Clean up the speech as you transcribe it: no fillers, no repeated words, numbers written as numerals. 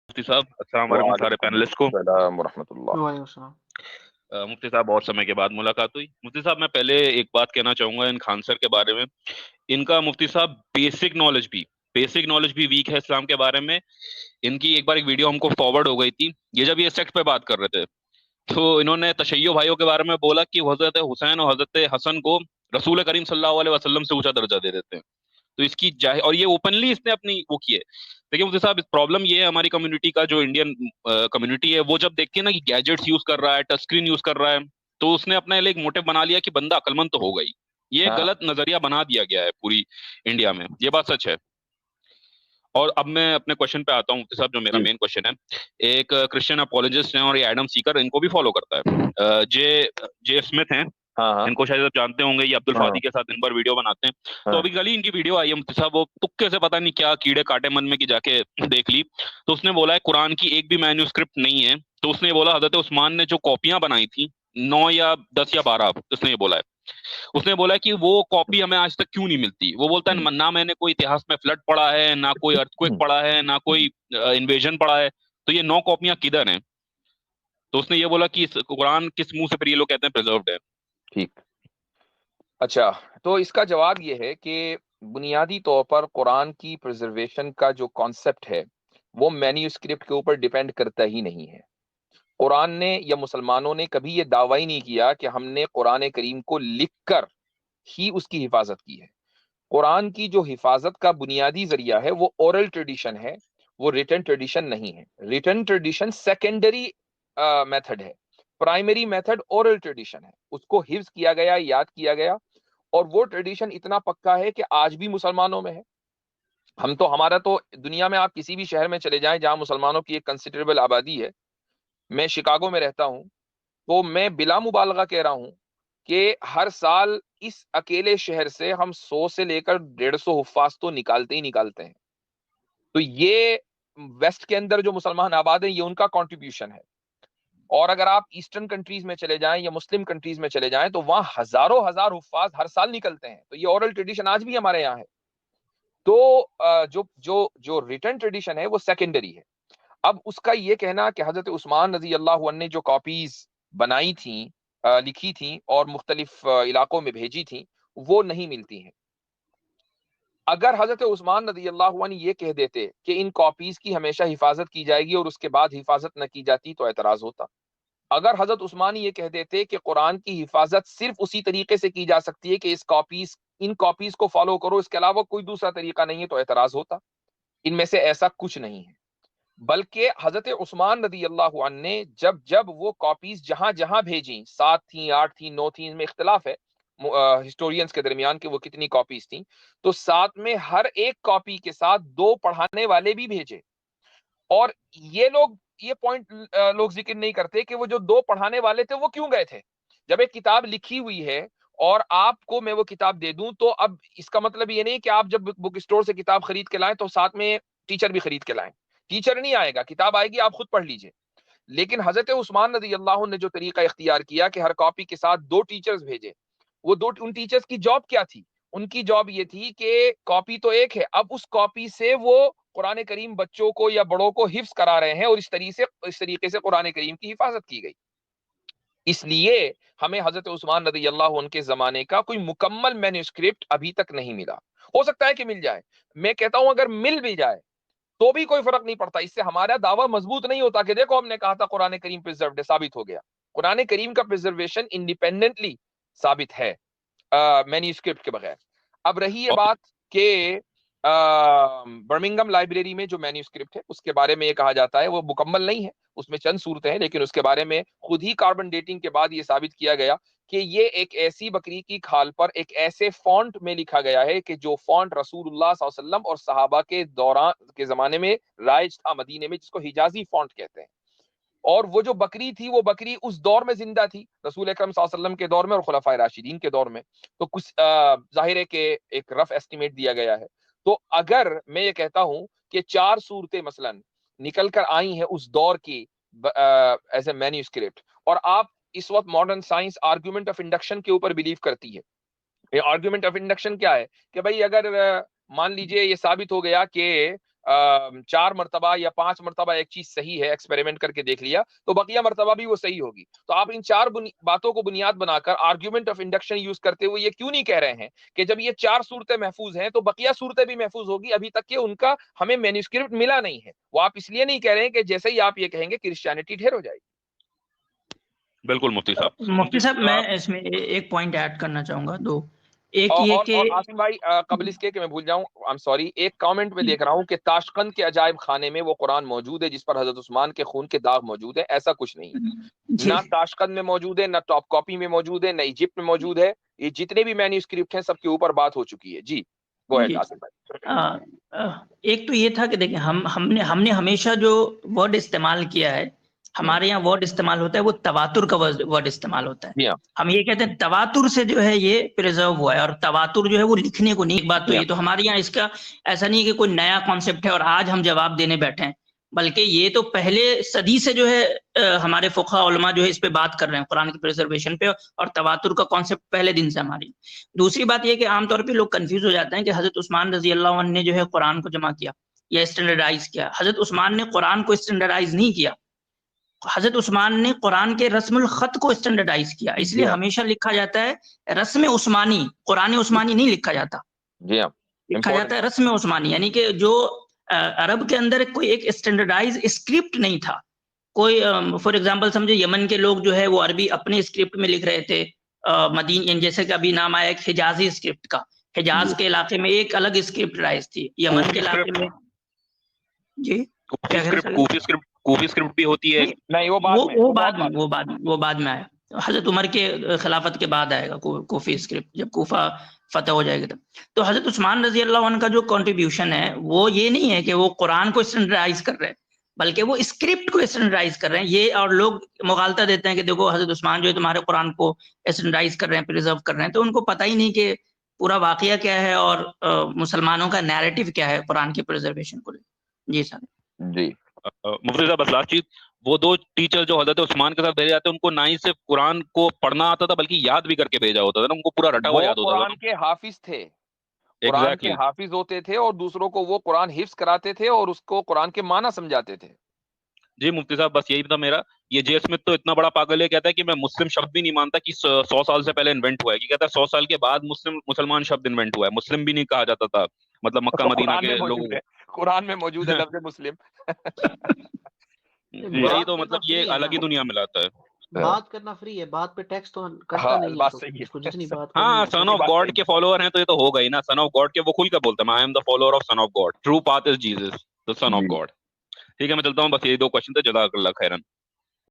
مفتی صاحب السلام علیکم سارے وعلیکم پینلسٹ کو۔ السلام ورحمۃ اللہ۔ وعلیکم السلام۔ مفتی صاحب بہت سمے کے بعد ملاقات ہوئی۔ مفتی صاحب میں پہلے ایک بات کہنا چاہوں گا ان خان سر کے بارے میں، ان کا مفتی صاحب بیسک نالج بھی ویک ہے اسلام کے بارے میں۔ ان کی ایک بار ایک ویڈیو ہم کو فارورڈ ہو گئی تھی، یہ جب یہ سیکٹ پہ بات کر رہے تھے تو انہوں نے تشیع بھائیوں کے بارے میں بولا کہ وہ حضرت حسین اور حضرت حسن کو رسول کریم صلی اللہ علیہ وسلم سے اونچا درجہ دے دیتے ہیں۔ تو اس کی اور یہ اوپنلی اس نے اپنی وہ کی ہے۔ دیکھیں مفتی صاحب پرابلم یہ ہے ہماری کمیونٹی کا، جو انڈین کمیونٹی ہے وہ جب دیکھتی ہے نا کہ گیجٹس یوز کر رہا ہے، ٹچ اسکرین یوز کر رہا ہے، تو اس نے اپنے لیے ایک موٹو بنا لیا کہ بندہ عقل مند تو ہوگا ہی۔ یہ ایک غلط نظریہ بنا دیا گیا ہے پوری انڈیا میں، یہ بات سچ ہے۔ اور اب میں اپنے کوشچن پہ آتا ہوں مفتی صاحب، جو میرا مین کوشچن ہے۔ ایک کرسچن اپولوجسٹ ہیں اور یہ ایڈم سیکر ان کو بھی فالو کرتا ہے، جے اسمتھ ہیں، ان کو شاید آپ جانتے ہوں گے، یہ عبد الفادی کے ساتھ دن بھر ویڈیو بناتے ہیں۔ تو ابھی کل ہی ان کی ویڈیو آئی ہے مفتی صاحب، وہ تکے سے پتہ نہیں کیا کیڑے کاٹے من میں کی جا کے دیکھ لی، تو اس نے بولا ہے قرآن کی ایک بھی مینوسکرپٹ نہیں ہے۔ تو اس نے بولا حضرت عثمان نے جو کاپیاں بنائی تھیں 9 یا 10 یا 12، اس نے یہ بولا ہے، اس نے بولا کہ وہ کاپی ہمیں آج تک کیوں نہیں ملتی۔ وہ بولتا ہے نہ میں نے کوئی اتہاس میں فلڈ پڑھا ہے، نہ کوئی ارتھکویک پڑھا ہے، نہ کوئی انویژن پڑھا ہے، تو یہ 9 کاپیاں کدھر ہیں؟ تو اس نے یہ بولا کہ قرآن کس منہ سے پھر یہ لوگ کہتے ہیں پریزروڈ ہے۔ ٹھیک، اچھا، تو اس کا جواب یہ ہے کہ بنیادی طور پر قرآن کی پرزرویشن کا جو کانسیپٹ ہے وہ مینیوسکرپٹ کے اوپر ڈیپینڈ کرتا ہی نہیں ہے۔ قرآن نے یا مسلمانوں نے کبھی یہ دعویٰ ہی نہیں کیا کہ ہم نے قرآن کریم کو لکھ کر ہی اس کی حفاظت کی ہے۔ قرآن کی جو حفاظت کا بنیادی ذریعہ ہے وہ اورل ٹریڈیشن ہے، وہ ریٹن ٹریڈیشن نہیں ہے۔ ریٹن ٹریڈیشن سیکنڈری میتھڈ ہے، پرائمری میتھڈ اورل ٹریڈیشن ہے، اس کو حفظ کیا گیا، یاد کیا گیا، اور وہ ٹریڈیشن اتنا پکا ہے کہ آج بھی مسلمانوں میں ہے۔ ہمارا تو دنیا میں آپ کسی بھی شہر میں چلے جائیں جہاں مسلمانوں کی ایک کنسیڈریبل آبادی ہے، میں شکاگو میں رہتا ہوں، تو میں بلا مبالغہ کہہ رہا ہوں کہ ہر سال اس اکیلے شہر سے ہم 100 سے لے کر 150 حفاظ تو نکالتے ہی نکالتے ہیں۔ تو یہ ویسٹ کے اندر جو مسلمان آباد ہیں یہ ان کا کنٹریبیوشن ہے۔ اور اگر آپ ایسٹرن کنٹریز میں چلے جائیں یا مسلم کنٹریز میں چلے جائیں تو وہاں ہزاروں ہزار حفاظ ہر سال نکلتے ہیں۔ تو یہ اورل ٹریڈیشن آج بھی ہمارے یہاں ہے۔ تو جو ریٹن ٹریڈیشن ہے وہ سیکنڈری ہے۔ اب اس کا یہ کہنا کہ حضرت عثمان رضی اللہ عنہ نے جو کاپیز بنائی تھیں، لکھی تھیں اور مختلف علاقوں میں بھیجی تھیں، وہ نہیں ملتی ہیں۔ اگر حضرت عثمان رضی اللہ عنہ یہ کہہ دیتے کہ ان کاپیز کی ہمیشہ حفاظت کی جائے گی اور اس کے بعد حفاظت نہ کی جاتی تو اعتراض ہوتا۔ اگر حضرت عثمان یہ کہہ دیتے کہ قرآن کی حفاظت صرف اسی طریقے سے کی جا سکتی ہے کہ ان کاپیز کو فالو کرو، اس کے علاوہ کوئی دوسرا طریقہ نہیں ہے، تو اعتراض ہوتا۔ ان میں سے ایسا کچھ نہیں ہے، بلکہ حضرت عثمان رضی اللہ عنہ نے جب وہ کاپیز جہاں جہاں بھیجیں، 7 تھیں، 8 تھیں، 9 تھیں، ان میں اختلاف ہے ہسٹورینز کے درمیان کہ وہ کتنی کاپیز تھیں، تو ساتھ میں ہر ایک کاپی کے ساتھ 2 پڑھانے والے بھی بھیجے۔ اور یہ پوائنٹ لوگ ذکر نہیں کرتے کہ وہ جو 2 پڑھانے والے تھے وہ کیوں گئے تھے۔ جب ایک کتاب لکھی ہوئی ہے اور آپ کو میں وہ کتاب دے دوں تو اب اس کا مطلب یہ نہیں کہ آپ جب بک اسٹور سے کتاب خرید کے لائیں تو ساتھ میں ٹیچر بھی خرید کے لائیں۔ ٹیچر نہیں آئے گا، کتاب آئے گی، آپ خود پڑھ لیجئے۔ لیکن حضرت عثمان رضی اللہ عنہ نے جو طریقہ اختیار کیا کہ ہر کاپی کے ساتھ 2 ٹیچرز بھیجے، وہ ان ٹیچرز کی جاب کیا تھی؟ ان کی جاب یہ تھی کہ کاپی تو ایک ہے، اب اس کاپی سے وہ قرآن کریم بچوں کو یا بڑوں کو حفظ کرا رہے ہیں، اور اس طریقے سے قرآن کریم کی حفاظت کی گئی۔ اس لیے ہمیں حضرت عثمان رضی اللہ عنہ کے زمانے کا کوئی مکمل مینوسکرپٹ ابھی تک نہیں ملا۔ ہو سکتا ہے کہ مل جائے، میں کہتا ہوں اگر مل بھی جائے تو بھی کوئی فرق نہیں پڑتا، اس سے ہمارا دعویٰ مضبوط نہیں ہوتا کہ دیکھو ہم نے کہا تھا قرآن کریم پرزروڈ ہے، ثابت ہو گیا۔ قرآن کریم کا پرزرویشن انڈیپینڈنٹلی ثابت ہے مینوسکرپٹ کے بغیر۔ اب رہی یہ بات کہ برمنگم لائبریری میں جو مینوسکرپٹ ہے اس کے بارے میں یہ کہا جاتا ہے وہ مکمل نہیں ہے، اس میں چند صورتیں ہیں، لیکن اس کے بارے میں خود ہی کاربن ڈیٹنگ کے بعد یہ ثابت کیا گیا کہ یہ ایک ایسی بکری کی کھال پر ایک ایسے فونٹ میں لکھا گیا ہے کہ جو فونٹ رسول اللہ صلی اللہ علیہ وسلم اور صحابہ کے دوران کے زمانے میں رائج تھا مدینے میں، جس کو حجازی فونٹ کہتے ہیں۔ اور وہ جو بکری تھی وہ بکری اس دور میں زندہ تھی، رسول اکرم صلی اللہ علیہ وسلم کے دور میں اور خلفائے راشدین کے دور میں۔ تو کچھ ظاہر ہے کہ ایک رف ایسٹیمیٹ دیا گیا ہے۔ تو اگر میں یہ کہتا ہوں کہ 4 صورتیں مثلا نکل کر آئی ہیں اس دور کی ایز اے مینوسکرپٹ، اور آپ اس وقت modern science argument of induction کے اوپر بلیو کرتی ہے۔ آرگومنٹ آف انڈکشن کیا ہے کہ بھائی اگر مان لیجئے یہ ثابت ہو گیا کہ 4 مرتبہ یا 5 مرتبہ ایک چیز صحیح ہے، ایکسپیریمنٹ کر کے دیکھ لیا تو بقیہ مرتبہ بھی وہ صحیح ہوگی. تو آپ ان 4 باتوں کو بنیاد بنا کر آرگیومنٹ آف انڈکشن یوز کرتے ہوئے یہ کیوں نہیں کہہ رہے ہیں کہ جب یہ 4 صورتیں محفوظ ہیں تو بقیہ صورتیں بھی محفوظ ہوگی؟ ابھی تک کہ ان کا ہمیں مینوسکرپٹ ملا نہیں ہے. وہ آپ اس لیے نہیں کہہ رہے ہیں کہ جیسے ہی آپ یہ کہیں گے کرسچینٹی ڈھیر ہو جائے گی. بالکل مفتی صاحب. مفتی صاحب میں اس میں ایک پوائنٹ ایڈ کرنا چاہوں گا. دو، ایک یہ کہ اور عاصم بھائی قبل اس کے کہ میں بھول جاؤں، آئی ایم سوری، ایک کامنٹ میں دیکھ رہا ہوں کہ تاشقند کے عجائب خانے میں وہ قرآن موجود ہے جس پر حضرت عثمان کے خون کے داغ موجود ہے. ایسا کچھ نہیں ہے، جی نہ تاشقند میں موجود ہے، نہ ٹاپ کاپی میں موجود ہے، نہ ایجپٹ میں موجود ہے. یہ جتنے بھی مینوسکرپٹ ہیں سب کے اوپر بات ہو چکی ہے. جی گو اہیڈ عاصم بھائی. ایک تو یہ تھا کہ دیکھیں ہم نے ہمیشہ جو ورڈ استعمال کیا ہے، ہمارے یہاں ورڈ استعمال ہوتا ہے وہ تواتر کا ورڈ استعمال ہوتا ہے. جی ہاں ہم یہ کہتے ہیں تواتر سے جو ہے یہ پریزرو ہوا ہے، اور تواتر جو ہے وہ لکھنے کو نہیں. ایک بات تو یہ تو ہمارے یہاں اس کا ایسا نہیں کہ کوئی نیا کانسیپٹ ہے اور آج ہم جواب دینے بیٹھے ہیں، بلکہ یہ تو پہلے صدی سے جو ہے ہمارے فقہاء علماء جو ہے اس پہ بات کر رہے ہیں قرآن کی پریزرویشن پہ، اور تواتر کا کانسیپٹ پہلے دن سے ہماری. دوسری بات یہ کہ عام طور پہ لوگ کنفیوز ہو جاتے ہیں کہ حضرت عثمان رضی اللہ عنہ نے جو ہے قرآن کو جمع کیا یا اسٹینڈرڈائز کیا. حضرت عثمان نے قرآن کو اسٹینڈرڈائز نہیں کیا، حضرت عثمان نے قرآن کے رسم الخط کو اسٹینڈرڈائز کیا. اس لیے ہمیشہ لکھا جاتا ہے رسم عثمانی، قرآن عثمانی نہیں لکھا جاتا. جی ہاں لکھا جاتا ہے رسم عثمانی، یعنی کہ جو عرب کے اندر کوئی ایک اسٹینڈرڈائز اسکرپٹ نہیں تھا. کوئی فار ایگزامپل سمجھے یمن کے لوگ جو ہے وہ عربی اپنے اسکرپٹ میں لکھ رہے تھے. مدین جیسے کہ ابھی نام آیا ایک حجازی اسکرپٹ کا، حجاز کے علاقے میں ایک الگ اسکرپٹ رائج تھی، یمن کے علاقے میں. جی کوفی اسکرپٹ بھی ہوتی ہے. نہیں وہ بعد میں آیا، حضرت عمر کے خلافت کے بعد آئے گا کوفی اسکرپٹ، جب کوفہ فتح ہو جائے گا. تو حضرت عثمان رضی اللہ عنہ کا جو کنٹریبیوشن ہے وہ یہ نہیں ہے کہ وہ قرآن کو اسٹینڈرڈائز کر رہے ہیں، بلکہ وہ اسکرپٹ کو اسٹینڈرڈائز کر رہے ہیں. یہ اور لوگ مغالطہ دیتے ہیں کہ دیکھو حضرت عثمان جو ہے تمہارے قرآن کو اسٹینڈرڈائز کر رہے ہیں، پریزرو کر رہے ہیں. تو ان کو پتہ ہی نہیں کہ پورا واقعہ کیا ہے اور مسلمانوں کا نیریٹو کیا ہے قرآن کی پریزرویشن کو. جی سر. جی مفتی صاحب بس لاسٹ چیز، وہ 2 ٹیچر جو حضرت عثمان کے ساتھ بھیجے جاتے ہیں ان کو نہ ہی صرف قرآن کو پڑھنا آتا تھا بلکہ یاد بھی کر کے بھیجا ہوتا تھا نا، ان کو پورا رٹا ہوا یاد ہوتا تھا. قرآن کے حافظ تھے، قرآن کے حافظ ہوتے تھے اور دوسروں کو وہ قرآن حفظ کراتے تھے اور اس کو قرآن کے معنی سمجھاتے تھے. جی مفتی صاحب بس یہی تھا میرا. یہ جے اسمتھ تو اتنا بڑا پاگل ہے، کہتا ہے کہ میں مسلم شبد بھی نہیں مانتا کہ 100 سال سے پہلے انوینٹ ہوا ہے. کہتا ہے 100 سال کے بعد مسلمان شبد انوینٹ ہوا ہے، مسلم بھی نہیں کہا جاتا تھا. مطلب مکہ مدینہ کے لوگوں کو قرآن میں موجود ہے لفظ مسلم. یہی تو مطلب یہ الگ ہی دنیا میں لاتا ہے. بات کرنا فری ہے، بات پہ ٹیکس تو کرتا نہیں ہے. جتنی بات ہاں سن آف گاڈ کے فالوور ہیں تو یہ تو ہوگا ہی نا. سن آف گاڈ کے وہ کھل کر بولتا ہے، I am the follower of son of God, true path is Jesus, the son of God. ٹھیک ہے میں چلتا ہوں، بس یہ 2 کوشچن تھے. جزاک اللہ خیرن.